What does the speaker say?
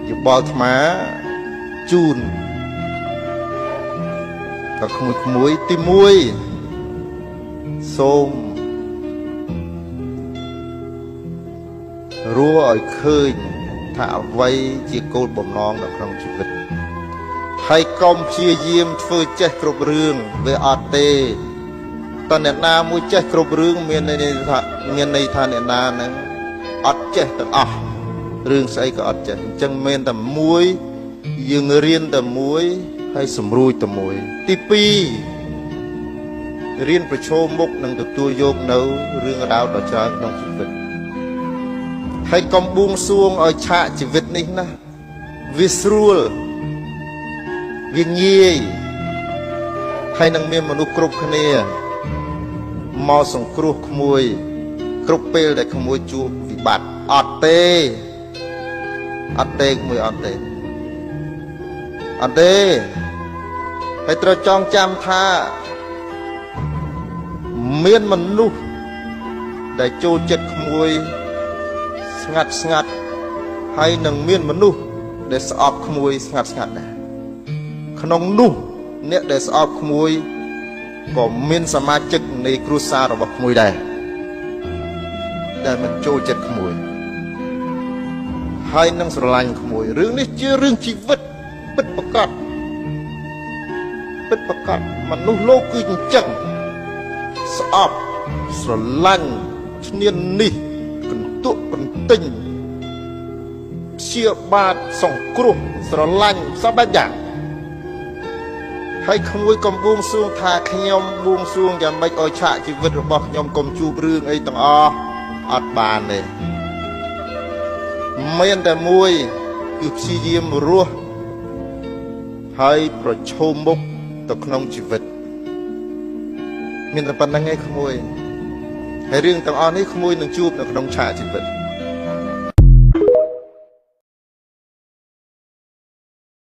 យោបល់អាត្មាជូនដល់ក្មួយទី1សូមរស់ឲ្យឃើញថាអ្វីជាគោលបំណងនៅក្នុងជីវិតហើយកុំព្យាយាមធ្វើចេះគ្រប់រឿងវាអត់ទេតើអ្នកណាមួយចេះគ្រប់រឿងមានន័យថាអ្នកណាហ្នឹងអត់ចេះទាំងអស់រឿងស្អីក៏អត់ចេះអញ្ចឹងមានតែមួយយើងរៀនតែមួយហើយសម្រួចតែមួយទី2រៀនប្រឈមមុខនឹងទទួលយកនៅរឿងរ៉ាវដ៏ច្រើនក្នុងជីវិតហើយកុំបួងសួងឲ្យឆាកជីវិតនេះណាវាស្រួលវាងាយហើយនឹងមានមនុស្សគ្រប់គ្នាមកសង្គ្រោះក្មួយគ្រប់ពេលដែលក្មួយជួបវិបត្តិអត់ទេក្មួយអត់ទេហើយត្រូវចងចាំថាមានមនុស្សដែលចូលចិត្តក្មួយស្ងាត់ហើយនឹងមានមនុស្សដែលស្អប់ក្មួយស្ងាត់ដែរក្នុងនោះអ្នកដែលស្អប់ក្មួយក៏មានសមាជិកនៃគ្រួសាររបស់ក្មួយដែរដែលមិនចូលចិត្តក្មួយហើយនឹងស្រឡាញ់ក្មួយរឿងនេះជារឿងជីវិតពិតប្រាកដមនុស្សលោកគឺអញ្ចឹងស្អប់ស្រឡាញ់ឈ្នាននេះកន្ទក់កន្ទិញព្យាបាទសង្គ្រោះស្រឡាញ់សពយ៉ាងហើយក្មួយកំបួងសួងថាខ្ញុំបួងសួងយ៉ាងម៉េចឲ្យឆាកជីវិតរបស់ខ្ញុំកុំជួបរឿងអីទាំងអស់អត់បានទេមានតែមួយគឺព្យាយាមរស់ហើយប្រឈមមុខទៅក្នុងជីវិតមានតែប៉ុណ្្នឹងឯងក្មួយហើយរឿងទាំងអស់នេះក្មួយនឹងជួបនៅក្នុងឆាកជីវិត